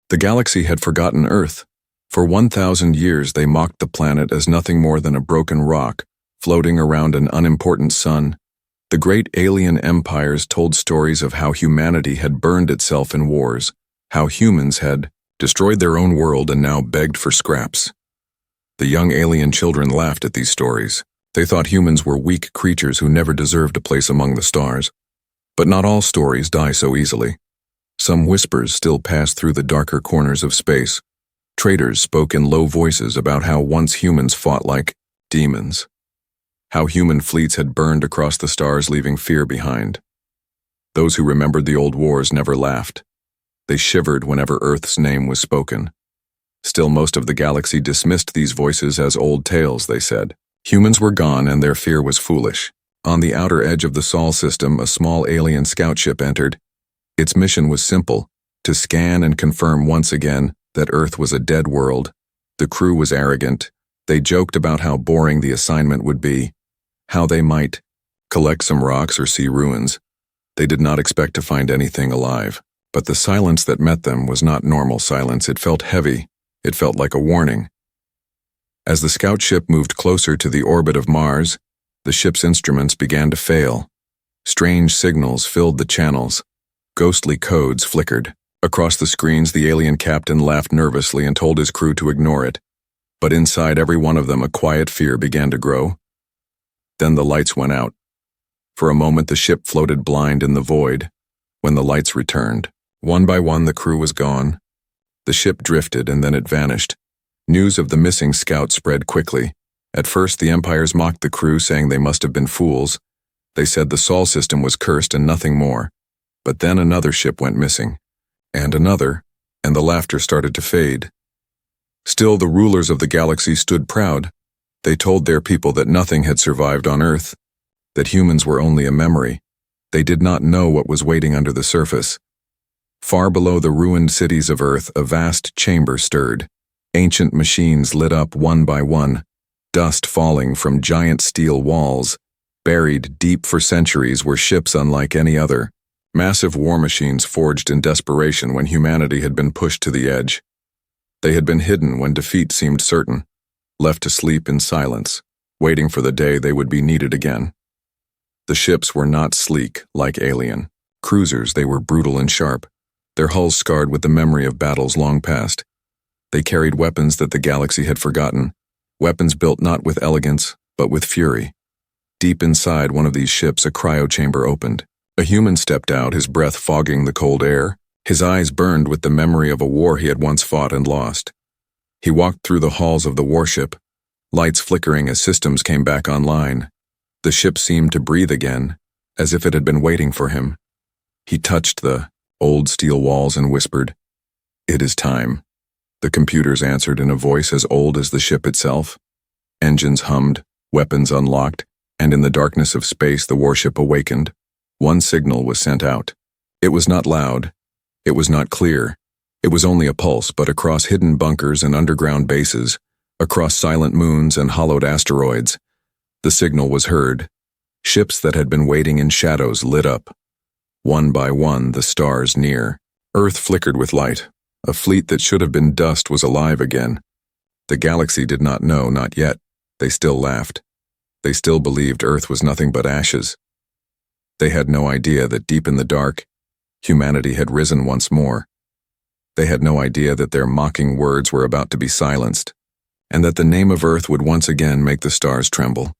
The galaxy had forgotten Earth. For 1,000 years they mocked the planet as nothing more than a broken rock, floating around an unimportant sun. The great alien empires told stories of how humanity had burned itself in wars, how humans had destroyed their own world and now begged for scraps. The young alien children laughed at these stories. They thought humans were weak creatures who never deserved a place among the stars. But not all stories die so easily. Some whispers still pass through the darker corners of space. Traitors spoke in low voices about how once humans fought like demons. How human fleets had burned across the stars, leaving fear behind. Those who remembered the old wars never laughed. They shivered whenever Earth's name was spoken. Still, most of the galaxy dismissed these voices as old tales, they said. Humans were gone and their fear was foolish. On the outer edge of the Sol system, a small alien scout ship entered. Its mission was simple, to scan and confirm once again that Earth was a dead world. The crew was arrogant. They joked about how boring the assignment would be, how they might collect some rocks or see ruins. They did not expect to find anything alive. But the silence that met them was not normal silence. It felt heavy. It felt like a warning. As the scout ship moved closer to the orbit of Mars, the ship's instruments began to fail. Strange signals filled the channels. Ghostly codes flickered. Across the screens, the alien captain laughed nervously and told his crew to ignore it. But inside every one of them, a quiet fear began to grow. Then the lights went out. For a moment, the ship floated blind in the void. When the lights returned, one by one the crew was gone. The ship drifted and then it vanished. News of the missing scout spread quickly. At first, the empires mocked the crew, saying they must have been fools. They said the Sol system was cursed and nothing more. But then another ship went missing. And another, and the laughter started to fade. Still, the rulers of the galaxy stood proud. They told their people that nothing had survived on Earth, that humans were only a memory. They did not know what was waiting under the surface. Far below the ruined cities of Earth, a vast chamber stirred. Ancient machines lit up one by one, dust falling from giant steel walls. Buried deep for centuries were ships unlike any other. Massive war machines forged in desperation when humanity had been pushed to the edge. They had been hidden when defeat seemed certain, left to sleep in silence, waiting for the day they would be needed again. The ships were not sleek like alien cruisers. They were brutal and sharp, their hulls scarred with the memory of battles long past. They carried weapons that the galaxy had forgotten, weapons built not with elegance, but with fury. Deep inside one of these ships, a cryo chamber opened. A human stepped out, his breath fogging the cold air. His eyes burned with the memory of a war he had once fought and lost. He walked through the halls of the warship, lights flickering as systems came back online. The ship seemed to breathe again, as if it had been waiting for him. He touched the old steel walls and whispered, "It is time." The computers answered in a voice as old as the ship itself. Engines hummed, weapons unlocked, and in the darkness of space the warship awakened. One signal was sent out. It was not loud. It was not clear. It was only a pulse, but across hidden bunkers and underground bases, across silent moons and hollowed asteroids, the signal was heard. Ships that had been waiting in shadows lit up. One by one, the stars near. Earth flickered with light. A fleet that should have been dust was alive again. The galaxy did not know, not yet. They still laughed. They still believed Earth was nothing but ashes. They had no idea that deep in the dark, humanity had risen once more. They had no idea that their mocking words were about to be silenced, and that the name of Earth would once again make the stars tremble.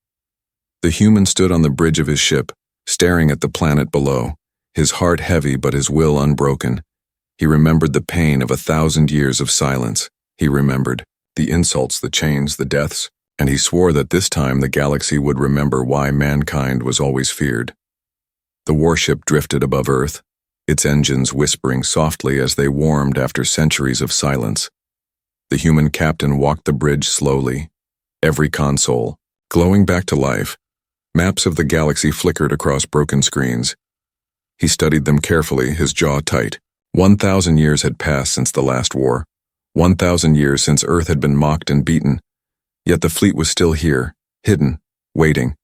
The human stood on the bridge of his ship, staring at the planet below, his heart heavy but his will unbroken. He remembered the pain of 1,000 years of silence. He remembered the insults, the chains, the deaths, and he swore that this time the galaxy would remember why mankind was always feared. The warship drifted above Earth, its engines whispering softly as they warmed after centuries of silence. The human captain walked the bridge slowly, every console glowing back to life. Maps of the galaxy flickered across broken screens. He studied them carefully, his jaw tight. 1,000 years had passed since the last war. 1,000 years since Earth had been mocked and beaten. Yet the fleet was still here, hidden, waiting.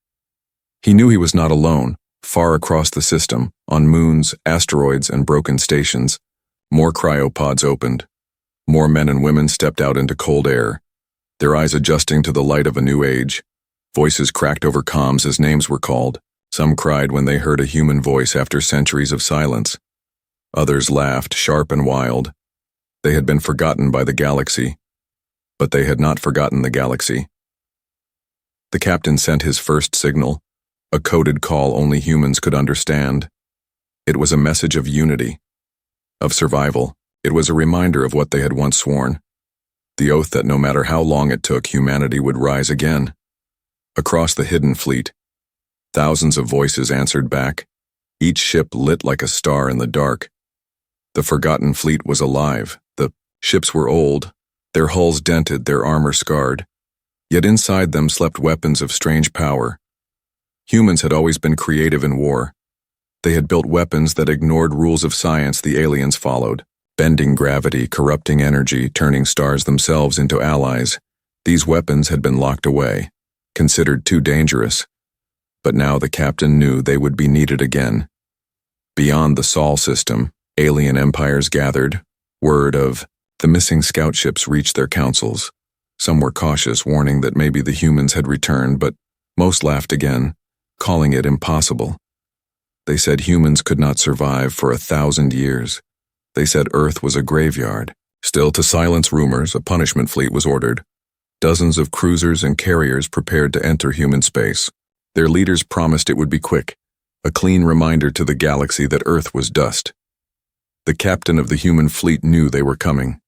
He knew he was not alone. Far across the system, on moons, asteroids, and broken stations, more cryopods opened. More men and women stepped out into cold air, their eyes adjusting to the light of a new age. Voices cracked over comms as names were called. Some cried when they heard a human voice after centuries of silence. Others laughed, sharp and wild. They had been forgotten by the galaxy, but they had not forgotten the galaxy. The captain sent his first signal, a coded call only humans could understand. It was a message of unity, of survival. It was a reminder of what they had once sworn, the oath that no matter how long it took, humanity would rise again. Across the hidden fleet, thousands of voices answered back, each ship lit like a star in the dark. The forgotten fleet was alive. The ships were old, their hulls dented, their armor scarred. Yet inside them slept weapons of strange power. Humans had always been creative in war. They had built weapons that ignored rules of science the aliens followed, bending gravity, corrupting energy, turning stars themselves into allies. These weapons had been locked away, considered too dangerous. But now the captain knew they would be needed again. Beyond the Sol system, alien empires gathered. Word of the missing scout ships reached their councils. Some were cautious, warning that maybe the humans had returned, but most laughed again, calling it impossible. They said humans could not survive for 1,000 years. They said Earth was a graveyard. Still, to silence rumors, a punishment fleet was ordered. Dozens of cruisers and carriers prepared to enter human space. Their leaders promised it would be quick, a clean reminder to the galaxy that Earth was dust. The captain of the human fleet knew they were coming.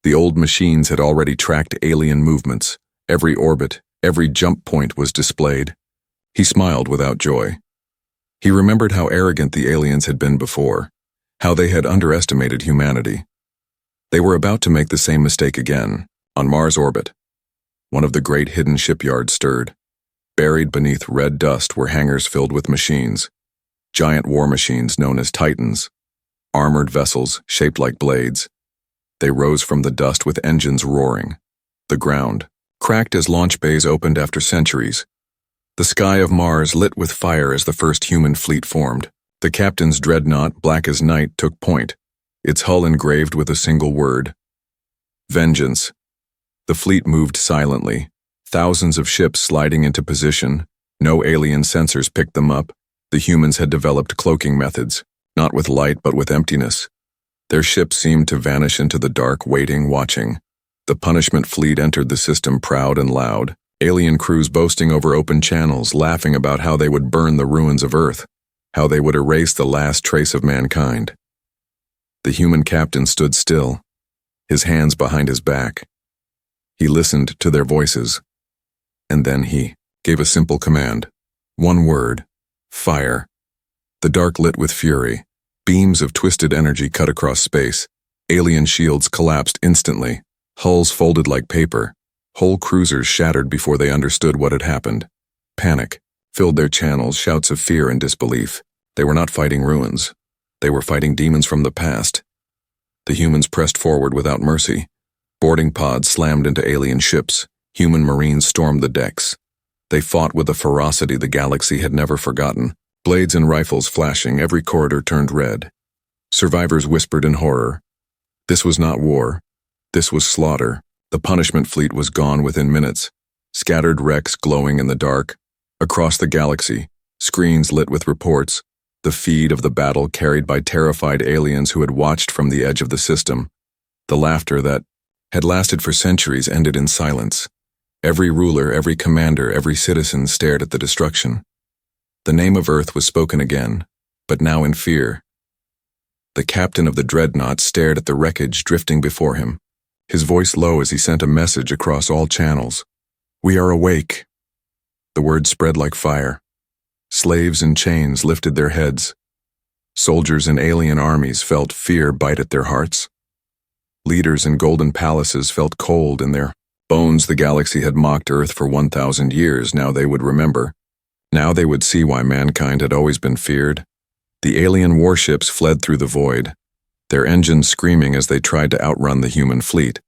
The old machines had already tracked alien movements. Every orbit, every jump point was displayed. He smiled without joy. He remembered how arrogant the aliens had been before, how they had underestimated humanity. They were about to make the same mistake again, on Mars' orbit. One of the great hidden shipyards stirred. Buried beneath red dust were hangars filled with machines, giant war machines known as Titans, armored vessels shaped like blades. They rose from the dust with engines roaring. The ground cracked as launch bays opened after centuries. The sky of Mars lit with fire as the first human fleet formed. The captain's dreadnought, black as night, took point, its hull engraved with a single word: vengeance. The fleet moved silently, thousands of ships sliding into position. No alien sensors picked them up. The humans had developed cloaking methods, not with light but with emptiness. Their ships seemed to vanish into the dark, waiting, watching. The punishment fleet entered the system proud and loud, alien crews boasting over open channels, laughing about how they would burn the ruins of Earth, how they would erase the last trace of mankind. The human captain stood still, his hands behind his back. He listened to their voices, and then he gave a simple command. One word: fire. The dark lit with fury. Beams of twisted energy cut across space. Alien shields collapsed instantly. Hulls folded like paper. Whole cruisers shattered before they understood what had happened. Panic filled their channels, shouts of fear and disbelief. They were not fighting ruins. They were fighting demons from the past. The humans pressed forward without mercy. Boarding pods slammed into alien ships. Human marines stormed the decks. They fought with a ferocity the galaxy had never forgotten. Blades and rifles flashing, every corridor turned red. Survivors whispered in horror. This was not war. This was slaughter. The punishment fleet was gone within minutes. Scattered wrecks glowing in the dark. Across the galaxy, screens lit with reports, the feed of the battle carried by terrified aliens who had watched from the edge of the system. The laughter that had lasted for centuries ended in silence. Every ruler, every commander, every citizen stared at the destruction. The name of Earth was spoken again, but now in fear. The captain of the dreadnought stared at the wreckage drifting before him, his voice low as he sent a message across all channels. We are awake. The word spread like fire. Slaves in chains lifted their heads. Soldiers in alien armies felt fear bite at their hearts. Leaders in golden palaces felt cold in their bones. The galaxy had mocked Earth for 1,000 years. Now they would remember. Now they would see why mankind had always been feared. The alien warships fled through the void, their engines screaming as they tried to outrun the human fleet.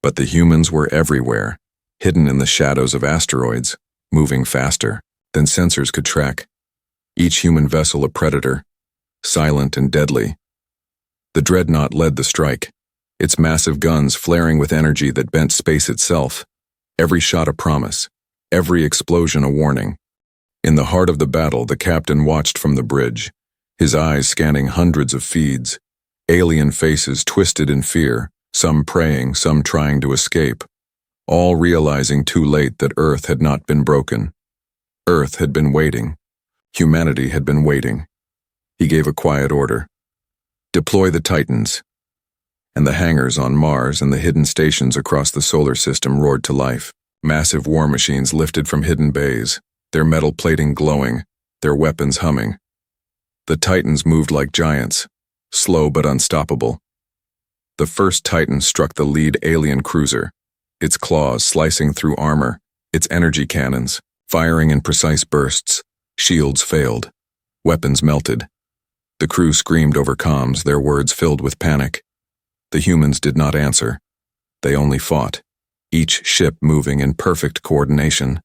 But the humans were everywhere, hidden in the shadows of asteroids, moving faster than sensors could track. Each human vessel a predator, silent and deadly. The dreadnought led the strike. its massive guns flaring with energy that bent space itself. Every shot a promise, every explosion a warning. In the heart of the battle, the captain watched from the bridge, his eyes scanning hundreds of feeds, alien faces twisted in fear, some praying, some trying to escape, all realizing too late that Earth had not been broken. Earth had been waiting. Humanity had been waiting. He gave a quiet order. Deploy the Titans. And the hangars on Mars and the hidden stations across the solar system roared to life. Massive war machines lifted from hidden bays, their metal plating glowing, their weapons humming. The Titans moved like giants, slow but unstoppable. The first Titan struck the lead alien cruiser, its claws slicing through armor, its energy cannons, firing in precise bursts. Shields failed. Weapons melted. The crew screamed over comms, their words filled with panic. The humans did not answer. They only fought, each ship moving in perfect coordination.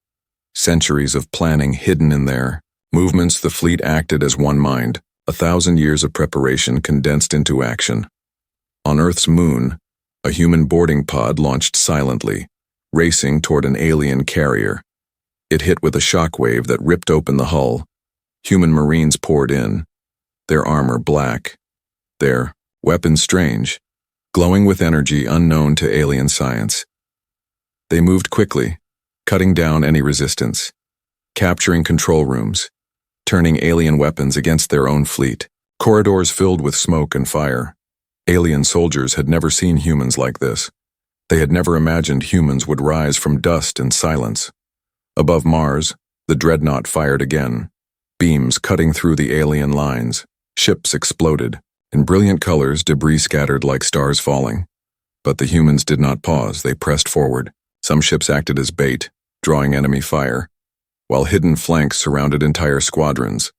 Centuries of planning hidden in their movements, the fleet acted as one mind, 1,000 years of preparation condensed into action. On Earth's moon, a human boarding pod launched silently, racing toward an alien carrier. It hit with a shockwave that ripped open the hull. Human Marines poured in, their armor black, their weapons strange, glowing with energy unknown to alien science. They moved quickly, cutting down any resistance, capturing control rooms, turning alien weapons against their own fleet. Corridors filled with smoke and fire. Alien soldiers had never seen humans like this. They had never imagined humans would rise from dust and silence. Above Mars, the dreadnought fired again, beams cutting through the alien lines. Ships exploded. In brilliant colors, debris scattered like stars falling. But the humans did not pause, they pressed forward. Some ships acted as bait, drawing enemy fire, while hidden flanks surrounded entire squadrons.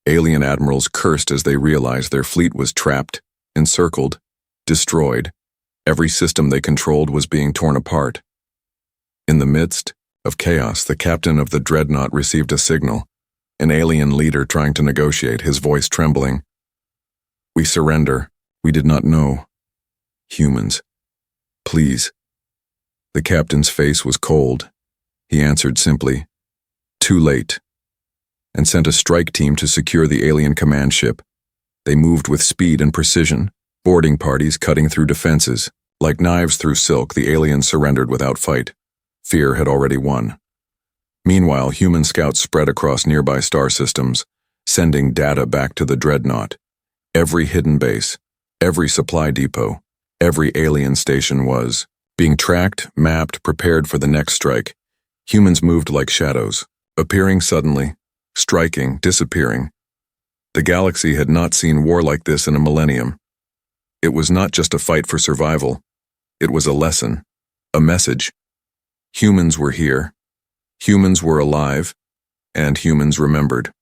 Alien admirals cursed as they realized their fleet was trapped, encircled, destroyed. Every system they controlled was being torn apart. In the midst of chaos, the captain of the dreadnought received a signal, an alien leader trying to negotiate, his voice trembling. "We surrender. We did not know. Humans. Please." The captain's face was cold. He answered simply, "Too late," and sent a strike team to secure the alien command ship. They moved with speed and precision, boarding parties cutting through defenses. Like knives through silk, the aliens surrendered without fight. Fear had already won. Meanwhile, human scouts spread across nearby star systems, sending data back to the dreadnought. Every hidden base, every supply depot, every alien station was being tracked, mapped, prepared for the next strike. Humans moved like shadows, appearing suddenly, striking, disappearing. The galaxy had not seen war like this in a millennium. It was not just a fight for survival. It was a lesson, a message. Humans were here. Humans were alive, and humans remembered.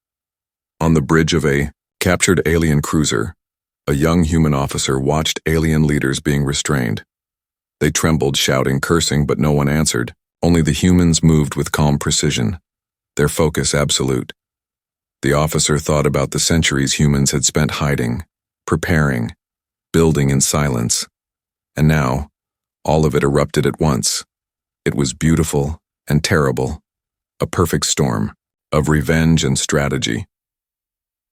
On the bridge of a captured alien cruiser, a young human officer watched alien leaders being restrained. They trembled, shouting, cursing, but no one answered. Only the humans moved with calm precision, their focus absolute. The officer thought about the centuries humans had spent hiding, preparing, building in silence. And now, all of it erupted at once. It was beautiful and terrible, a perfect storm of revenge and strategy.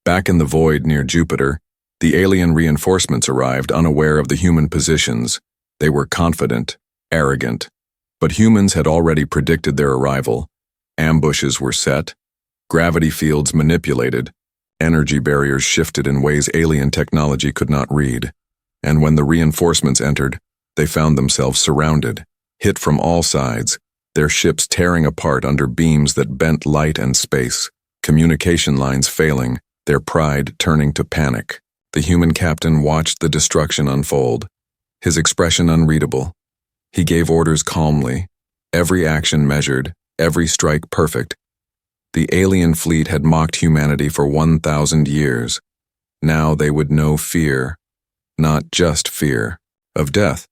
Back in the void near Jupiter, the alien reinforcements arrived unaware of the human positions. They were confident, arrogant. But humans had already predicted their arrival. Ambushes were set, gravity fields manipulated, energy barriers shifted in ways alien technology could not read. And when the reinforcements entered, they found themselves surrounded, hit from all sides, their ships tearing apart under beams that bent light and space, communication lines failing, their pride turning to panic. The human captain watched the destruction unfold, his expression unreadable. He gave orders calmly, every action measured, every strike perfect. The alien fleet had mocked humanity for 1,000 years. Now they would know fear, not just fear of death,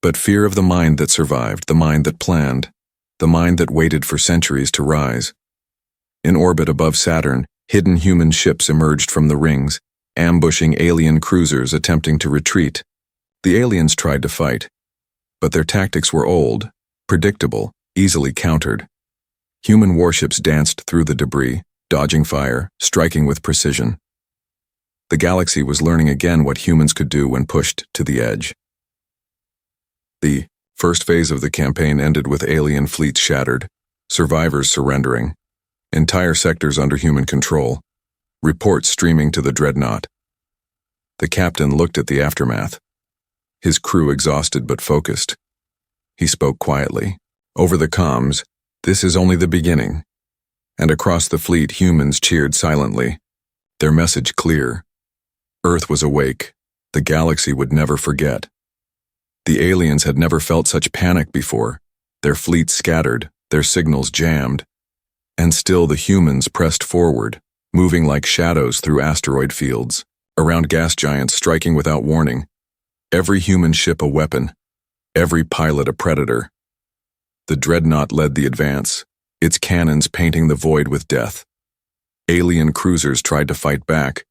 but fear of the mind that survived, the mind that planned, the mind that waited for centuries to rise. In orbit above Saturn, hidden human ships emerged from the rings, ambushing alien cruisers attempting to retreat. The aliens tried to fight, but their tactics were old, predictable, easily countered. Human warships danced through the debris, dodging fire, striking with precision. The galaxy was learning again what humans could do when pushed to the edge. The first phase of the campaign ended with alien fleets shattered, survivors surrendering, entire sectors under human control, reports streaming to the dreadnought. The captain looked at the aftermath, his crew exhausted but focused. He spoke quietly. Over the comms, "This is only the beginning." And across the fleet, humans cheered silently, their message clear. Earth was awake. The galaxy would never forget. The aliens had never felt such panic before. Their fleets scattered, their signals jammed. And still the humans pressed forward, moving like shadows through asteroid fields, around gas giants striking without warning. Every human ship a weapon, every pilot a predator. The dreadnought led the advance, its cannons painting the void with death. Alien cruisers tried to fight back,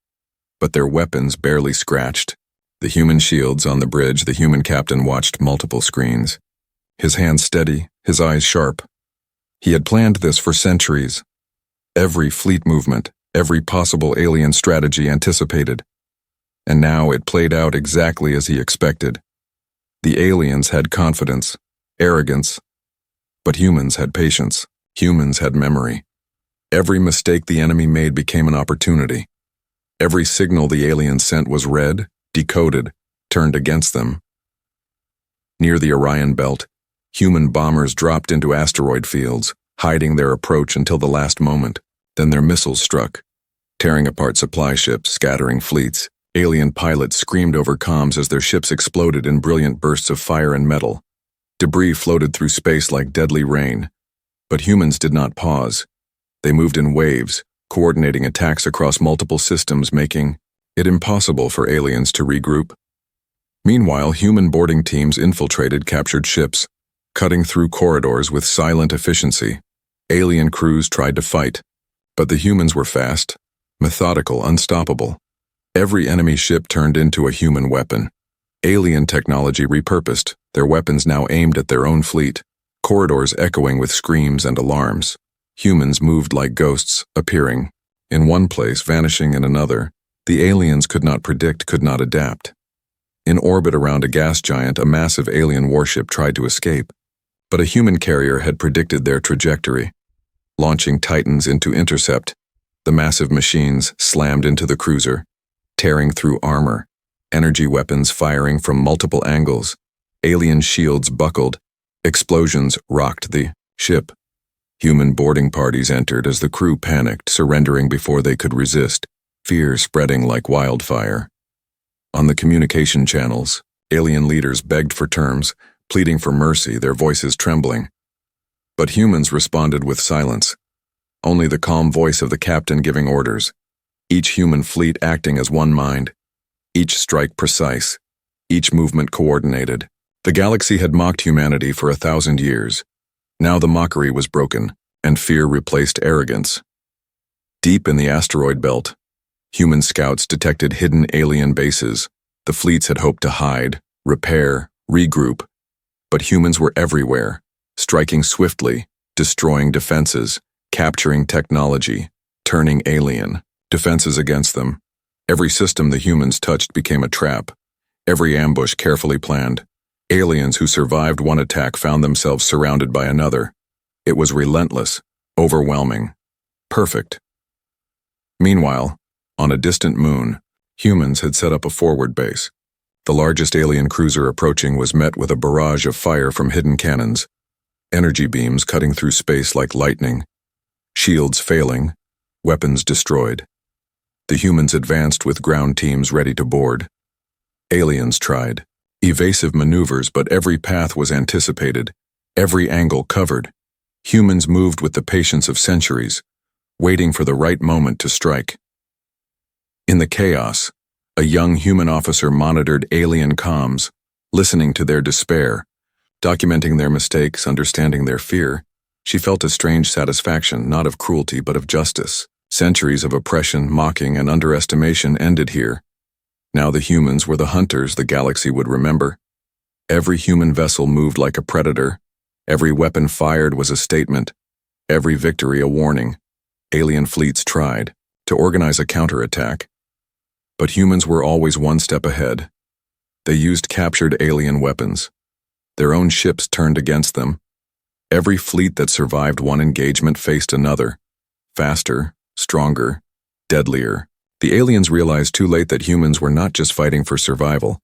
but their weapons barely scratched. The human shields on the bridge, the human captain watched multiple screens. His hands steady, his eyes sharp. He had planned this for centuries. Every fleet movement, every possible alien strategy anticipated. And now it played out exactly as he expected. The aliens had confidence, arrogance, but humans had patience. Humans had memory. Every mistake the enemy made became an opportunity. Every signal the aliens sent was read, decoded, turned against them. Near the Orion Belt, human bombers dropped into asteroid fields, hiding their approach until the last moment. Then their missiles struck, tearing apart supply ships, scattering fleets. Alien pilots screamed over comms as their ships exploded in brilliant bursts of fire and metal. Debris floated through space like deadly rain. But humans did not pause. They moved in waves, coordinating attacks across multiple systems, making it impossible for aliens to regroup. Meanwhile, human boarding teams infiltrated captured ships, cutting through corridors with silent efficiency. Alien crews tried to fight, but the humans were fast, methodical, unstoppable. Every enemy ship turned into a human weapon. Alien technology repurposed, their weapons now aimed at their own fleet, corridors echoing with screams and alarms. Humans moved like ghosts, appearing in one place, vanishing in another. The aliens could not predict, could not adapt. In orbit around a gas giant, a massive alien warship tried to escape, but a human carrier had predicted their trajectory. Launching Titans into intercept, the massive machines slammed into the cruiser, tearing through armor, energy weapons firing from multiple angles. Alien shields buckled, explosions rocked the ship. Human boarding parties entered as the crew panicked, surrendering before they could resist, fear spreading like wildfire. On the communication channels, alien leaders begged for terms, pleading for mercy, their voices trembling. But humans responded with silence, only the calm voice of the captain giving orders. Each human fleet acting as one mind, each strike precise, each movement coordinated. The galaxy had mocked humanity for 1,000 years. Now the mockery was broken, and fear replaced arrogance. Deep in the asteroid belt, human scouts detected hidden alien bases. The fleets had hoped to hide, repair, regroup. But humans were everywhere, striking swiftly, destroying defenses, capturing technology, turning alien defenses against them. Every system the humans touched became a trap, every ambush carefully planned. Aliens who survived one attack found themselves surrounded by another. It was relentless, overwhelming, perfect. Meanwhile, on a distant moon, humans had set up a forward base. The largest alien cruiser approaching was met with a barrage of fire from hidden cannons, energy beams cutting through space like lightning, shields failing, weapons destroyed. The humans advanced with ground teams ready to board. Aliens tried evasive maneuvers, but every path was anticipated, every angle covered. Humans moved with the patience of centuries, waiting for the right moment to strike. In the chaos, a young human officer monitored alien comms, listening to their despair, documenting their mistakes, understanding their fear. She felt a strange satisfaction, not of cruelty but of justice. Centuries of oppression, mocking, and underestimation ended here. Now the humans were the hunters the galaxy would remember. Every human vessel moved like a predator. Every weapon fired was a statement. Every victory a warning. Alien fleets tried to organize a counterattack. But humans were always one step ahead. They used captured alien weapons. Their own ships turned against them. Every fleet that survived one engagement faced another. Faster, stronger, deadlier. The aliens realized too late that humans were not just fighting for survival.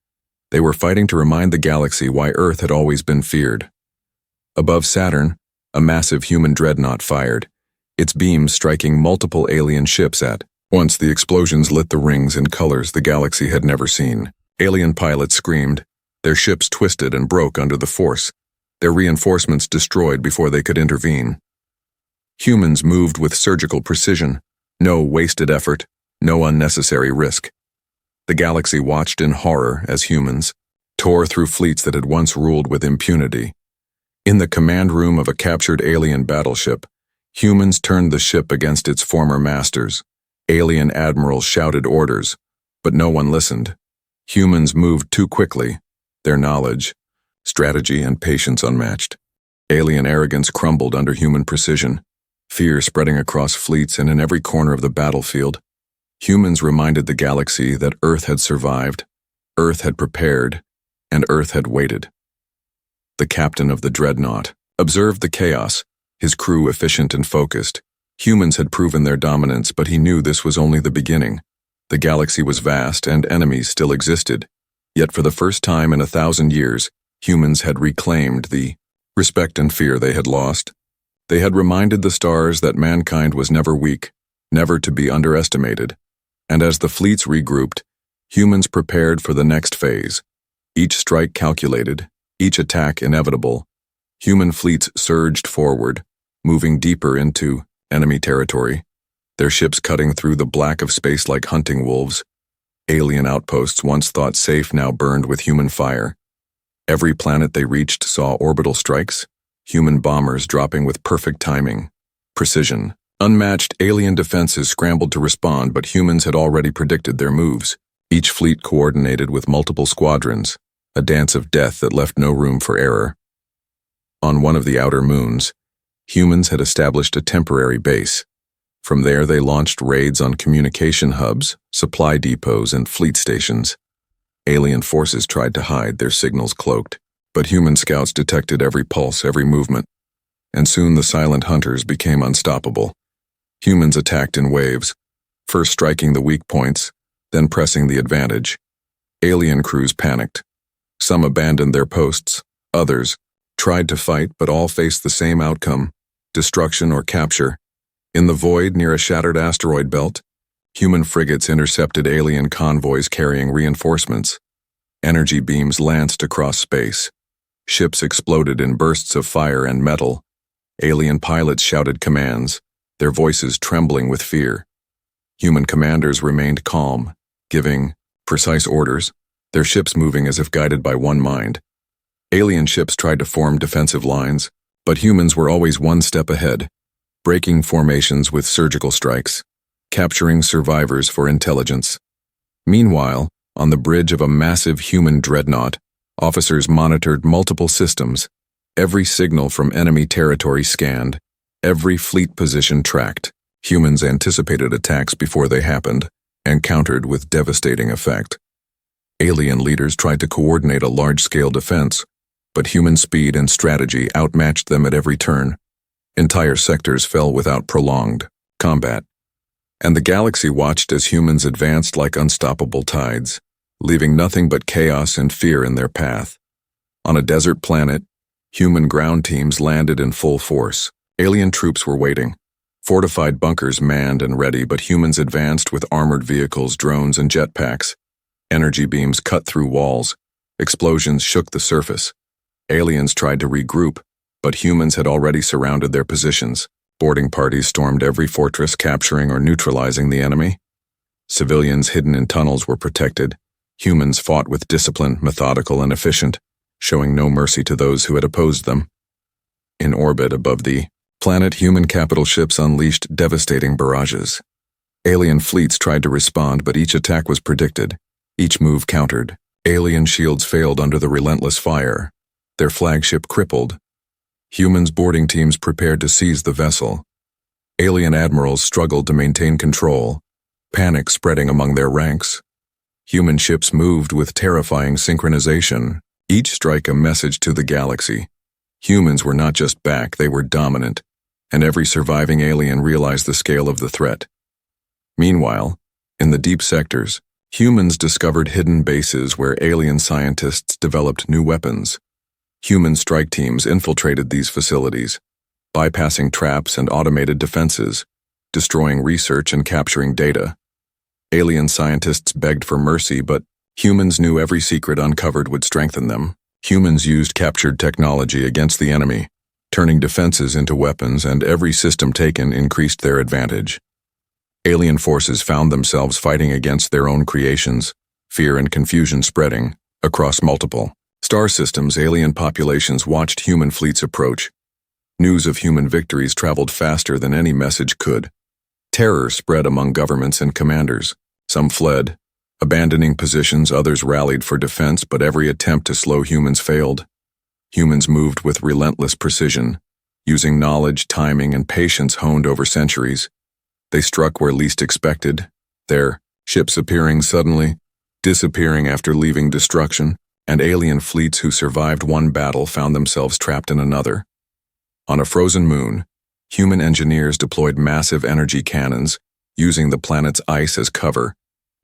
They were fighting to remind the galaxy why Earth had always been feared. Above Saturn, a massive human dreadnought fired, its beams striking multiple alien ships at once. The explosions lit the rings in colors the galaxy had never seen. Alien pilots screamed. Their ships twisted and broke under the force, their reinforcements destroyed before they could intervene. Humans moved with surgical precision, no wasted effort, no unnecessary risk. The galaxy watched in horror as humans tore through fleets that had once ruled with impunity. In the command room of a captured alien battleship, humans turned the ship against its former masters. Alien admirals shouted orders, but no one listened. Humans moved too quickly, their knowledge, strategy, and patience unmatched. Alien arrogance crumbled under human precision, fear spreading across fleets and in every corner of the battlefield. Humans reminded the galaxy that Earth had survived, Earth had prepared, and Earth had waited. The captain of the dreadnought observed the chaos, his crew efficient and focused. Humans had proven their dominance, but he knew this was only the beginning. The galaxy was vast and enemies still existed. Yet for the first time in 1,000 years, humans had reclaimed the respect and fear they had lost. They had reminded the stars that mankind was never weak, never to be underestimated. And as the fleets regrouped, humans prepared for the next phase. Each strike calculated, each attack inevitable. Human fleets surged forward, moving deeper into enemy territory, their ships cutting through the black of space like hunting wolves. Alien outposts once thought safe now burned with human fire. Every planet they reached saw orbital strikes, human bombers dropping with perfect timing, precision. Unmatched alien defenses scrambled to respond, but humans had already predicted their moves. Each fleet coordinated with multiple squadrons, a dance of death that left no room for error. On one of the outer moons, humans had established a temporary base. From there they launched raids on communication hubs, supply depots, and fleet stations. Alien forces tried to hide, their signals cloaked, but human scouts detected every pulse, every movement, and soon the silent hunters became unstoppable. Humans attacked in waves, first striking the weak points, then pressing the advantage. Alien crews panicked. Some abandoned their posts, others tried to fight, but all faced the same outcome: destruction or capture. In the void near a shattered asteroid belt, human frigates intercepted alien convoys carrying reinforcements. Energy beams lanced across space. Ships exploded in bursts of fire and metal. Alien pilots shouted commands, their voices trembling with fear. Human commanders remained calm, giving precise orders, their ships moving as if guided by one mind. Alien ships tried to form defensive lines, but humans were always one step ahead, breaking formations with surgical strikes, capturing survivors for intelligence. Meanwhile, on the bridge of a massive human dreadnought, officers monitored multiple systems, every signal from enemy territory scanned, every fleet position tracked. Humans anticipated attacks before they happened and countered with devastating effect. Alien leaders tried to coordinate a large-scale defense, but human speed and strategy outmatched them at every turn. Entire sectors fell without prolonged combat, and the galaxy watched as humans advanced like unstoppable tides, leaving nothing but chaos and fear in their path. On a desert planet, human ground teams landed in full force. Alien troops were waiting, fortified bunkers manned and ready, but humans advanced with armored vehicles, drones, and jetpacks. Energy beams cut through walls. Explosions shook the surface. Aliens tried to regroup, but humans had already surrounded their positions. Boarding parties stormed every fortress, capturing or neutralizing the enemy. Civilians hidden in tunnels were protected. Humans fought with discipline, methodical and efficient, showing no mercy to those who had opposed them. In orbit above the planet, human capital ships unleashed devastating barrages. Alien fleets tried to respond, but each attack was predicted. Each move countered. Alien shields failed under the relentless fire. Their flagship crippled. Humans' boarding teams prepared to seize the vessel. Alien admirals struggled to maintain control, panic spreading among their ranks. Human ships moved with terrifying synchronization, each strike a message to the galaxy. Humans were not just back, they were dominant, and every surviving alien realized the scale of the threat. Meanwhile, in the deep sectors, humans discovered hidden bases where alien scientists developed new weapons. Human strike teams infiltrated these facilities, bypassing traps and automated defenses, destroying research and capturing data. Alien scientists begged for mercy, but humans knew every secret uncovered would strengthen them. Humans used captured technology against the enemy, turning defenses into weapons, and every system taken increased their advantage. Alien forces found themselves fighting against their own creations, fear and confusion spreading across multiple star systems. Alien populations watched human fleets approach. News of human victories traveled faster than any message could. Terror spread among governments and commanders. Some fled, abandoning positions, others rallied for defense, but every attempt to slow humans failed. Humans moved with relentless precision, using knowledge, timing, and patience honed over centuries. They struck where least expected, their ships appearing suddenly, disappearing after leaving destruction, and alien fleets who survived one battle found themselves trapped in another. On a frozen moon, human engineers deployed massive energy cannons, using the planet's ice as cover.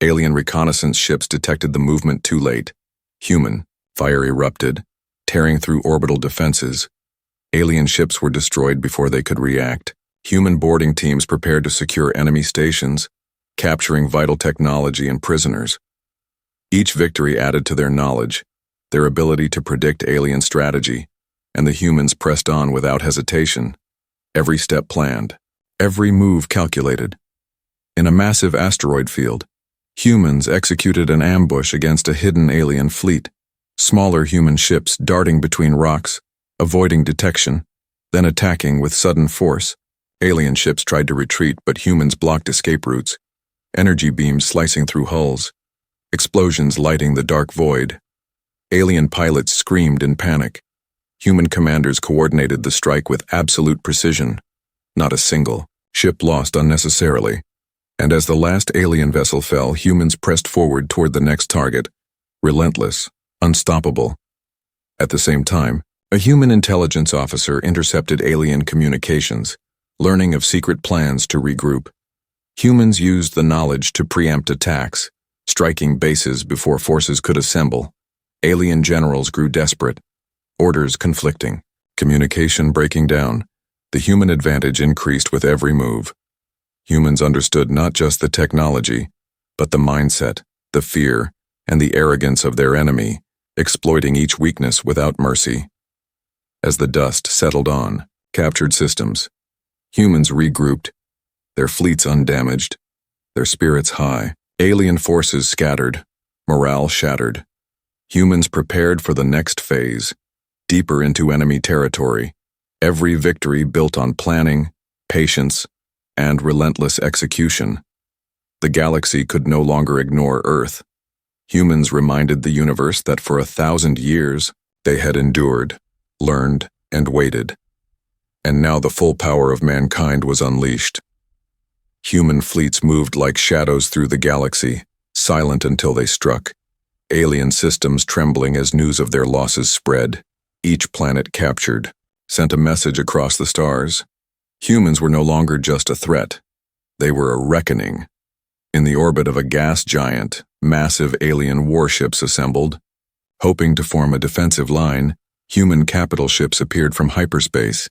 Alien reconnaissance ships detected the movement too late. Human fire erupted, tearing through orbital defenses. Alien ships were destroyed before they could react. Human boarding teams prepared to secure enemy stations, capturing vital technology and prisoners. Each victory added to their knowledge, their ability to predict alien strategy, and the humans pressed on without hesitation. Every step planned, every move calculated. In a massive asteroid field, humans executed an ambush against a hidden alien fleet, smaller human ships darting between rocks, avoiding detection, then attacking with sudden force. Alien ships tried to retreat, but humans blocked escape routes, energy beams slicing through hulls, explosions lighting the dark void. Alien pilots screamed in panic. Human commanders coordinated the strike with absolute precision. Not a single ship lost unnecessarily. And as the last alien vessel fell, humans pressed forward toward the next target, relentless, unstoppable. At the same time, a human intelligence officer intercepted alien communications, learning of secret plans to regroup. Humans used the knowledge to preempt attacks, striking bases before forces could assemble. Alien generals grew desperate, orders conflicting, communication breaking down. The human advantage increased with every move. Humans understood not just the technology, but the mindset, the fear, and the arrogance of their enemy, exploiting each weakness without mercy. As the dust settled on captured systems, humans regrouped, their fleets undamaged, their spirits high. Alien forces scattered, morale shattered. Humans prepared for the next phase, deeper into enemy territory. Every victory built on planning, patience, and relentless execution. The galaxy could no longer ignore Earth. Humans reminded the universe that for 1,000 years, they had endured, learned, and waited. And now the full power of mankind was unleashed. Human fleets moved like shadows through the galaxy, silent until they struck. Alien systems trembling as news of their losses spread. Each planet captured sent a message across the stars. Humans were no longer just a threat. They were a reckoning. In the orbit of a gas giant, massive alien warships assembled. Hoping to form a defensive line, human capital ships appeared from hyperspace.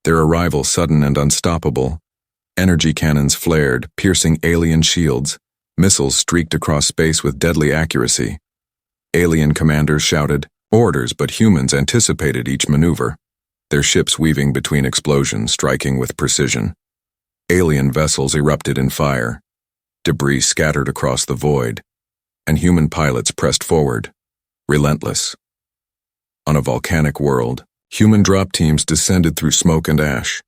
Their arrival sudden and unstoppable. Energy cannons flared, piercing alien shields. Missiles streaked across space with deadly accuracy. Alien commanders shouted orders, but humans anticipated each maneuver, their ships weaving between explosions, striking with precision. Alien vessels erupted in fire. Debris scattered across the void, and human pilots pressed forward, relentless. On a volcanic world, human drop teams descended through smoke and ash,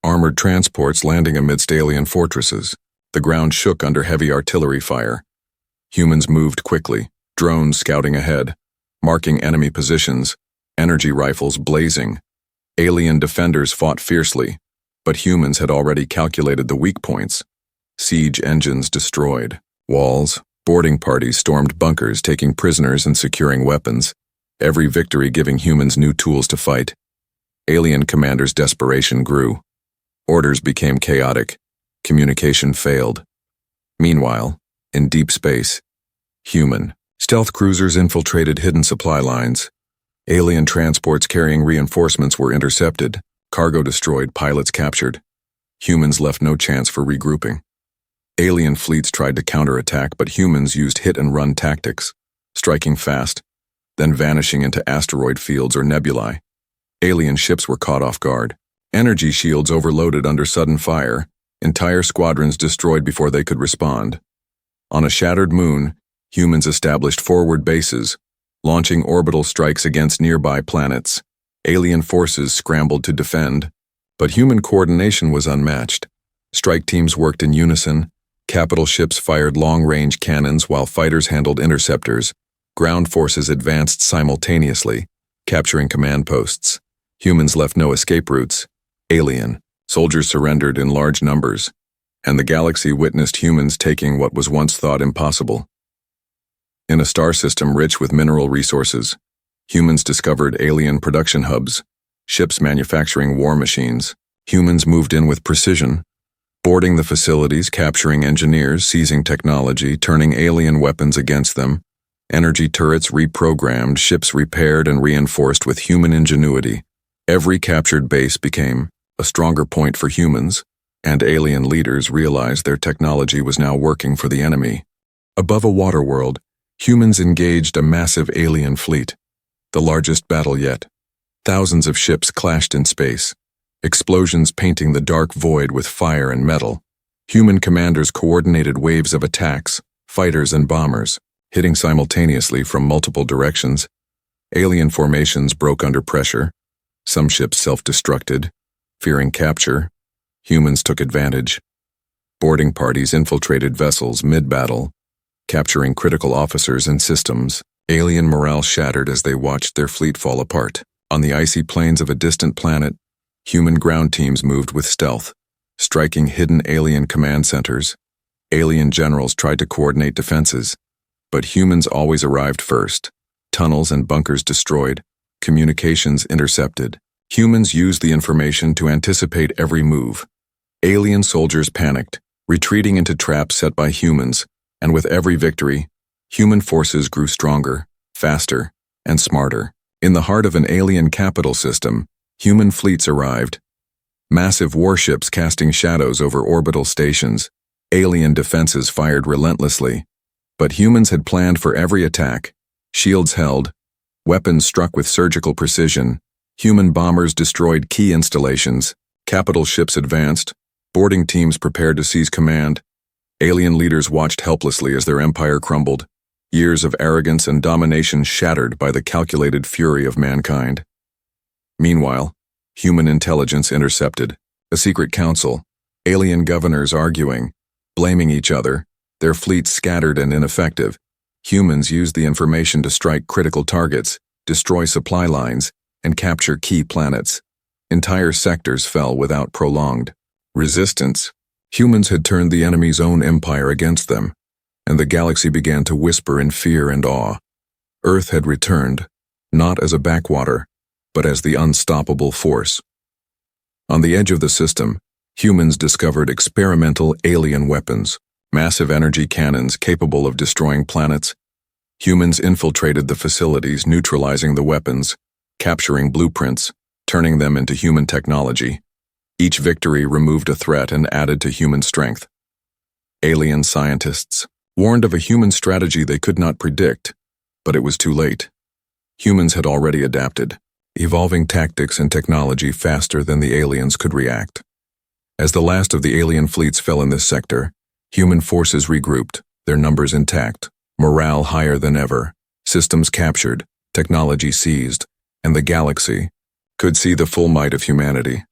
armored transports landing amidst alien fortresses. The ground shook under heavy artillery fire. Humans moved quickly, drones scouting ahead, marking enemy positions, energy rifles blazing. Alien defenders fought fiercely, but humans had already calculated the weak points. Siege engines destroyed walls, boarding parties stormed bunkers, taking prisoners and securing weapons, every victory giving humans new tools to fight. Alien commanders' desperation grew. Orders became chaotic. Communication failed. Meanwhile, in deep space, human stealth cruisers infiltrated hidden supply lines. Alien transports carrying reinforcements were intercepted, cargo destroyed, pilots captured. Humans left no chance for regrouping. Alien fleets tried to counterattack, but humans used hit-and-run tactics, striking fast, then vanishing into asteroid fields or nebulae. Alien ships were caught off guard. Energy shields overloaded under sudden fire, entire squadrons destroyed before they could respond. On a shattered moon, humans established forward bases, launching orbital strikes against nearby planets. Alien forces scrambled to defend, but human coordination was unmatched. Strike teams worked in unison, capital ships fired long-range cannons while fighters handled interceptors. Ground forces advanced simultaneously, capturing command posts. Humans left no escape routes. Alien soldiers surrendered in large numbers, and the galaxy witnessed humans taking what was once thought impossible. In a star system rich with mineral resources, humans discovered alien production hubs, ships manufacturing war machines. Humans moved in with precision, boarding the facilities, capturing engineers, seizing technology, turning alien weapons against them. Energy turrets reprogrammed, ships repaired and reinforced with human ingenuity. Every captured base became a stronger point for humans, and alien leaders realized their technology was now working for the enemy. Above a water world, humans engaged a massive alien fleet, the largest battle yet. Thousands of ships clashed in space, explosions painting the dark void with fire and metal. Human commanders coordinated waves of attacks, fighters and bombers, hitting simultaneously from multiple directions. Alien formations broke under pressure. Some ships self-destructed, fearing capture. Humans took advantage. Boarding parties infiltrated vessels mid-battle, capturing critical officers and systems. Alien morale shattered as they watched their fleet fall apart. On the icy plains of a distant planet, human ground teams moved with stealth, striking hidden alien command centers. Alien generals tried to coordinate defenses, but humans always arrived first. Tunnels and bunkers destroyed, communications intercepted. Humans used the information to anticipate every move. Alien soldiers panicked, retreating into traps set by humans, and with every victory, human forces grew stronger, faster, and smarter. In the heart of an alien capital system, human fleets arrived. Massive warships casting shadows over orbital stations. Alien defenses fired relentlessly. But humans had planned for every attack. Shields held, weapons struck with surgical precision. Human bombers destroyed key installations. Capital ships advanced. Boarding teams prepared to seize command. Alien leaders watched helplessly as their empire crumbled. Years of arrogance and domination shattered by the calculated fury of mankind. Meanwhile, human intelligence intercepted. A secret council. Alien governors arguing, blaming each other. Their fleets scattered and ineffective. Humans used the information to strike critical targets, destroy supply lines, and capture key planets. Entire sectors fell without prolonged resistance. Humans had turned the enemy's own empire against them, and the galaxy began to whisper in fear and awe. Earth had returned, not as a backwater, but as the unstoppable force. On the edge of the system, humans discovered experimental alien weapons, massive energy cannons capable of destroying planets. Humans infiltrated the facilities, neutralizing the weapons, capturing blueprints, turning them into human technology. Each victory removed a threat and added to human strength. Alien scientists warned of a human strategy they could not predict, but it was too late. Humans had already adapted, evolving tactics and technology faster than the aliens could react. As the last of the alien fleets fell in this sector, human forces regrouped, their numbers intact, morale higher than ever, systems captured, technology seized, and the galaxy could see the full might of humanity.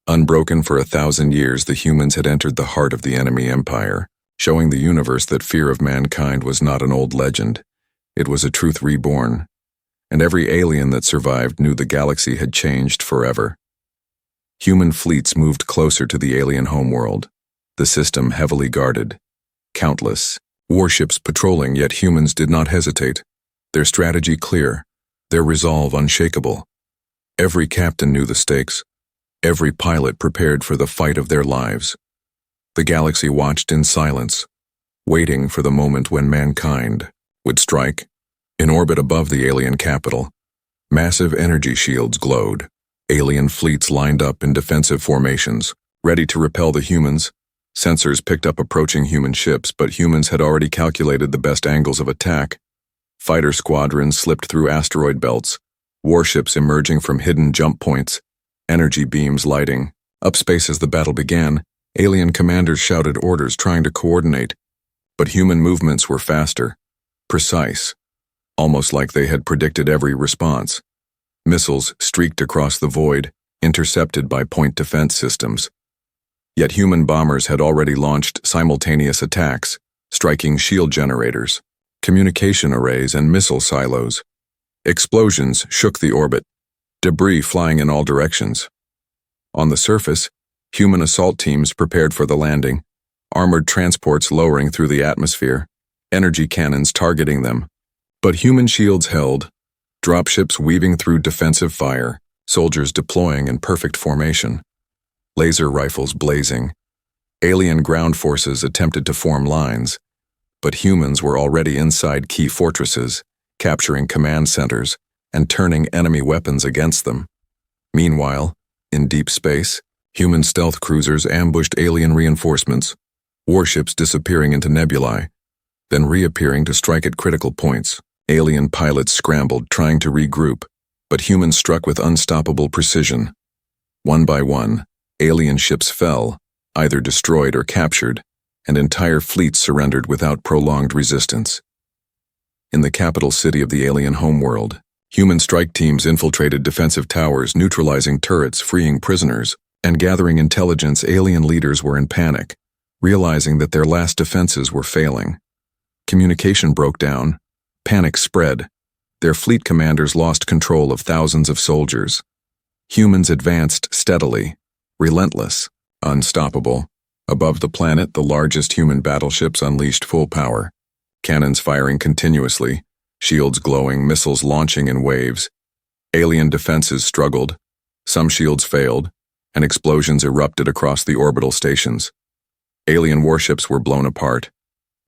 Unbroken for 1,000 years, the humans had entered the heart of the enemy empire, showing the universe that fear of mankind was not an old legend. It was a truth reborn, and every alien that survived knew the galaxy had changed forever. Human fleets moved closer to the alien homeworld, the system heavily guarded. Countless warships patrolling, yet humans did not hesitate. Their strategy clear, their resolve unshakable. Every captain knew the stakes. Every pilot prepared for the fight of their lives. The galaxy watched in silence, waiting for the moment when mankind would strike. In orbit above the alien capital, massive energy shields glowed. Alien fleets lined up in defensive formations, ready to repel the humans. Sensors picked up approaching human ships, but humans had already calculated the best angles of attack. Fighter squadrons slipped through asteroid belts, warships emerging from hidden jump points, energy beams lighting up space as the battle began. Alien commanders shouted orders, trying to coordinate, but human movements were faster, precise, almost like they had predicted every response. Missiles streaked across the void, intercepted by point defense systems. Yet human bombers had already launched simultaneous attacks, striking shield generators, communication arrays, and missile silos. Explosions shook the orbit, debris flying in all directions. On the surface, human assault teams prepared for the landing, armored transports lowering through the atmosphere, energy cannons targeting them. But human shields held, dropships weaving through defensive fire, soldiers deploying in perfect formation, laser rifles blazing. Alien ground forces attempted to form lines, but humans were already inside key fortresses, capturing command centers and turning enemy weapons against them. Meanwhile, in deep space, human stealth cruisers ambushed alien reinforcements, warships disappearing into nebulae, then reappearing to strike at critical points. Alien pilots scrambled, trying to regroup, but humans struck with unstoppable precision. One by one, alien ships fell, either destroyed or captured, and entire fleets surrendered without prolonged resistance. In the capital city of the alien homeworld, human strike teams infiltrated defensive towers, neutralizing turrets, freeing prisoners, and gathering intelligence. Alien leaders were in panic, realizing that their last defenses were failing. Communication broke down. Panic spread. Their fleet commanders lost control of thousands of soldiers. Humans advanced steadily, relentless, unstoppable. Above the planet, the largest human battleships unleashed full power. Cannons firing continuously, shields glowing, missiles launching in waves. Alien defenses struggled. Some shields failed, and explosions erupted across the orbital stations. Alien warships were blown apart,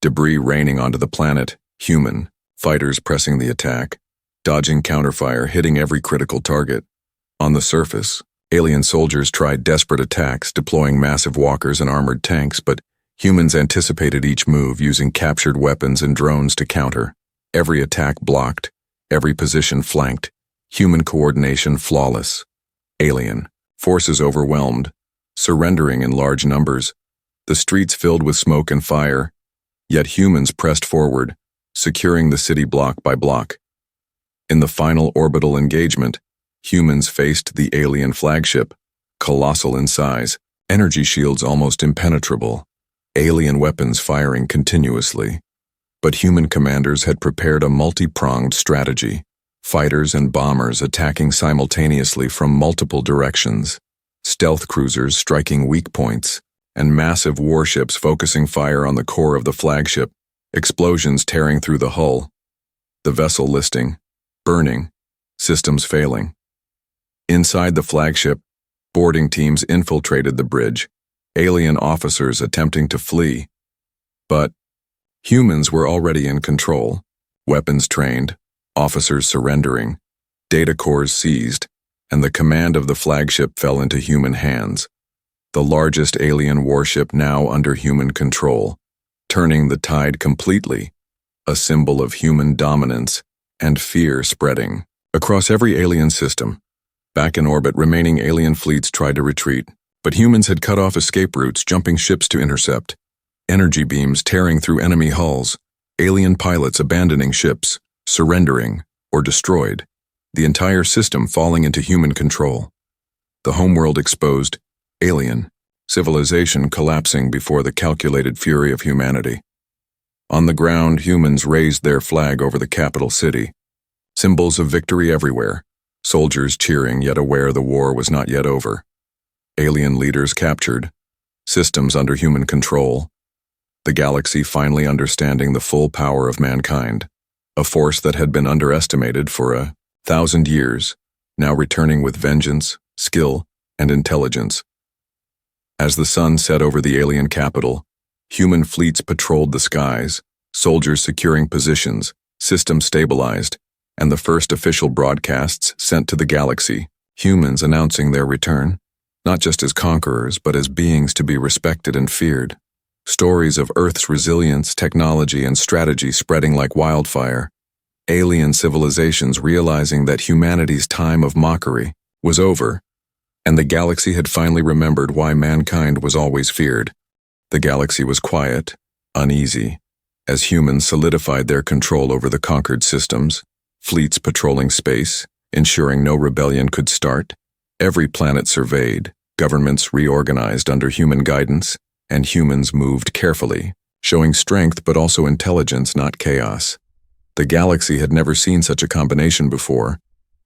debris raining onto the planet. Human fighters pressing the attack, dodging counterfire, hitting every critical target. On the surface, alien soldiers tried desperate attacks, deploying massive walkers and armored tanks, but humans anticipated each move, using captured weapons and drones to counter. Every attack blocked, every position flanked, human coordination flawless. Alien forces overwhelmed, surrendering in large numbers, the streets filled with smoke and fire, yet humans pressed forward, securing the city block by block. In the final orbital engagement, humans faced the alien flagship, colossal in size, energy shields almost impenetrable, alien weapons firing continuously. But human commanders had prepared a multi-pronged strategy, fighters and bombers attacking simultaneously from multiple directions, stealth cruisers striking weak points, and massive warships focusing fire on the core of the flagship, explosions tearing through the hull, the vessel listing, burning, systems failing. Inside the flagship, boarding teams infiltrated the bridge, alien officers attempting to flee. But humans were already in control, weapons trained, officers surrendering, data cores seized, and the command of the flagship fell into human hands. The largest alien warship now under human control, turning the tide completely, a symbol of human dominance and fear spreading across every alien system. Back in orbit, remaining alien fleets tried to retreat, but humans had cut off escape routes, jumping ships to intercept. Energy beams tearing through enemy hulls, alien pilots abandoning ships, surrendering, or destroyed, the entire system falling into human control. The homeworld exposed, alien, civilization collapsing before the calculated fury of humanity. On the ground, humans raised their flag over the capital city. Symbols of victory everywhere, soldiers cheering yet aware the war was not yet over. Alien leaders captured, systems under human control. The galaxy finally understanding the full power of mankind, a force that had been underestimated for 1,000 years, now returning with vengeance, skill, and intelligence. As the sun set over the alien capital, human fleets patrolled the skies, soldiers securing positions, systems stabilized, and the first official broadcasts sent to the galaxy, humans announcing their return, not just as conquerors but as beings to be respected and feared. Stories of Earth's resilience, technology, and strategy spreading like wildfire. Alien civilizations realizing that humanity's time of mockery was over, and the galaxy had finally remembered why mankind was always feared. The galaxy was quiet, uneasy, as humans solidified their control over the conquered systems, fleets patrolling space, ensuring no rebellion could start. Every planet surveyed, governments reorganized under human guidance, and humans moved carefully, showing strength but also intelligence, not chaos. The galaxy had never seen such a combination before.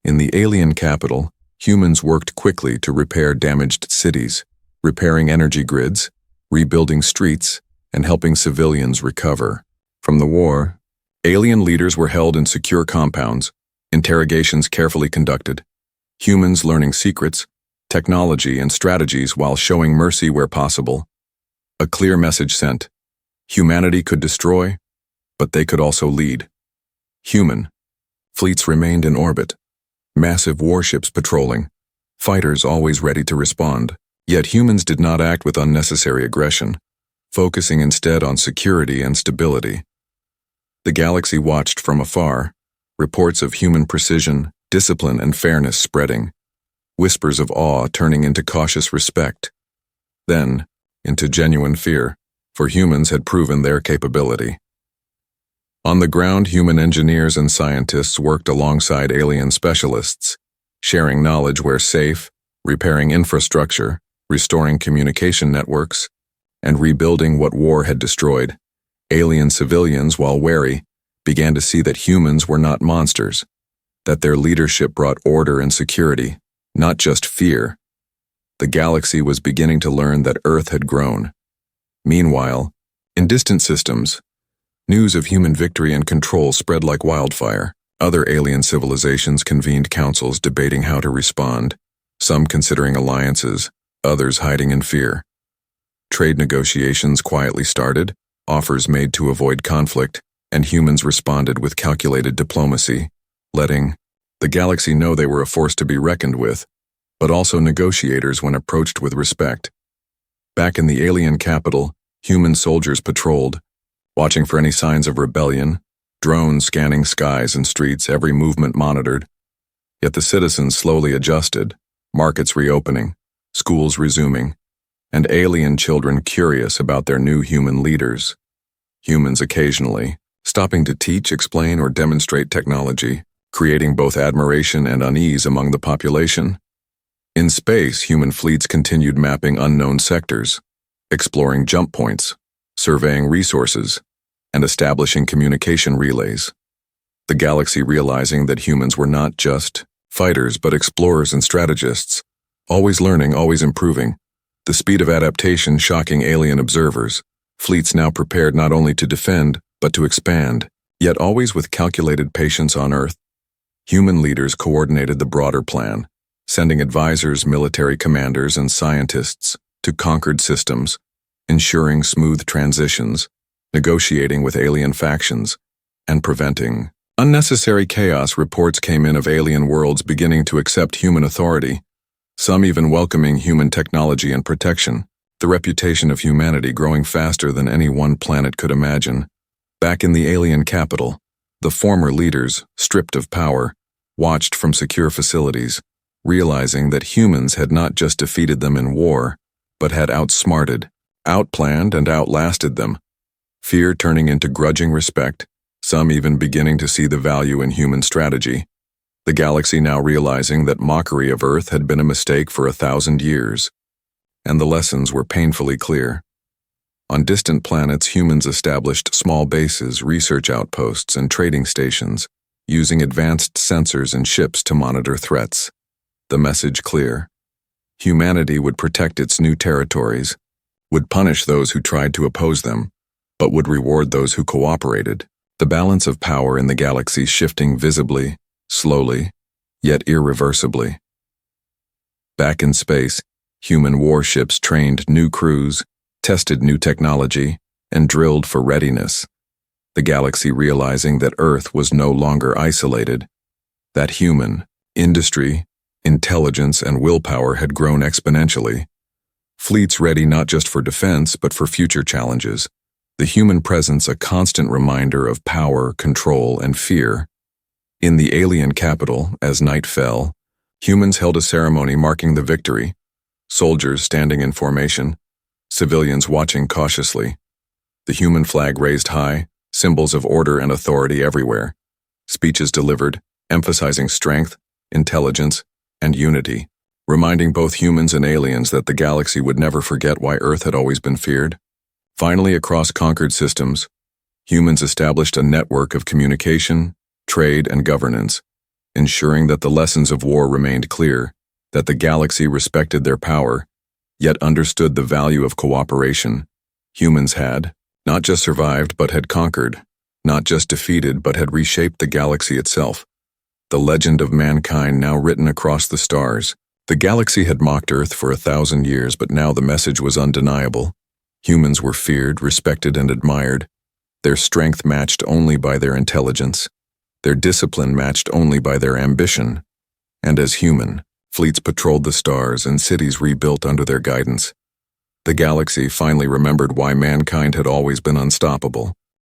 In the alien capital, humans worked quickly to repair damaged cities, repairing energy grids, rebuilding streets, and helping civilians recover. From the war, alien leaders were held in secure compounds, interrogations carefully conducted, humans learning secrets, technology, and strategies while showing mercy where possible. A clear message sent: humanity could destroy, but they could also lead. Human fleets remained in orbit, massive warships patrolling, fighters always ready to respond. Yet humans did not act with unnecessary aggression, focusing instead on security and stability. The galaxy watched from afar, reports of human precision, discipline, and fairness spreading, whispers of awe turning into cautious respect, then into genuine fear, for humans had proven their capability. On the ground, human engineers and scientists worked alongside alien specialists, sharing knowledge where safe, repairing infrastructure, restoring communication networks, and rebuilding what war had destroyed. Alien civilians, while wary, began to see that humans were not monsters, that their leadership brought order and security, not just fear. The galaxy was beginning to learn that Earth had grown. Meanwhile, in distant systems, news of human victory and control spread like wildfire. Other alien civilizations convened councils debating how to respond, some considering alliances, others hiding in fear. Trade negotiations quietly started, offers made to avoid conflict, and humans responded with calculated diplomacy, letting the galaxy know they were a force to be reckoned with, but also negotiators when approached with respect. Back in the alien capital, human soldiers patrolled, watching for any signs of rebellion, drones scanning skies and streets, every movement monitored. Yet the citizens slowly adjusted, markets reopening, schools resuming, and alien children curious about their new human leaders. Humans occasionally, stopping to teach, explain, or demonstrate technology, creating both admiration and unease among the population. In space, human fleets continued mapping unknown sectors, exploring jump points, surveying resources, and establishing communication relays. The galaxy realizing that humans were not just fighters but explorers and strategists, always learning, always improving. The speed of adaptation shocking alien observers, fleets now prepared not only to defend but to expand, yet always with calculated patience on Earth. Human leaders coordinated the broader plan, sending advisors, military commanders, and scientists to conquered systems, ensuring smooth transitions, negotiating with alien factions, and preventing unnecessary chaos. Reports came in of alien worlds beginning to accept human authority, some even welcoming human technology and protection, the reputation of humanity growing faster than any one planet could imagine. Back in the alien capital, the former leaders, stripped of power, watched from secure facilities, realizing that humans had not just defeated them in war, but had outsmarted, outplanned, and outlasted them. Fear turning into grudging respect, some even beginning to see the value in human strategy. The galaxy now realizing that mockery of Earth had been a mistake for 1,000 years. and the lessons were painfully clear. On distant planets, humans established small bases, research outposts, and trading stations, using advanced sensors and ships to monitor threats. The message clear: humanity would protect its new territories, would punish those who tried to oppose them, but would reward those who cooperated. The balance of power in the galaxy shifting visibly, slowly, yet irreversibly. Back in space, human warships trained new crews, tested new technology, and drilled for readiness. The galaxy realizing that Earth was no longer isolated, that human, industry, intelligence, and willpower had grown exponentially. Fleets ready not just for defense, but for future challenges. The human presence a constant reminder of power, control, and fear. In the alien capital, as night fell, humans held a ceremony marking the victory. Soldiers standing in formation, civilians watching cautiously. The human flag raised high, symbols of order and authority everywhere. Speeches delivered, emphasizing strength, intelligence, and unity, reminding both humans and aliens that the galaxy would never forget why Earth had always been feared. Finally, across conquered systems, humans established a network of communication, trade, and governance, ensuring that the lessons of war remained clear, that the galaxy respected their power, yet understood the value of cooperation. Humans had not just survived but had conquered, not just defeated but had reshaped the galaxy itself. The legend of mankind now written across the stars. The galaxy had mocked Earth for 1,000 years, but now the message was undeniable. Humans were feared, respected, and admired. Their strength matched only by their intelligence. Their discipline matched only by their ambition. And as human, fleets patrolled the stars and cities rebuilt under their guidance. The galaxy finally remembered why mankind had always been unstoppable.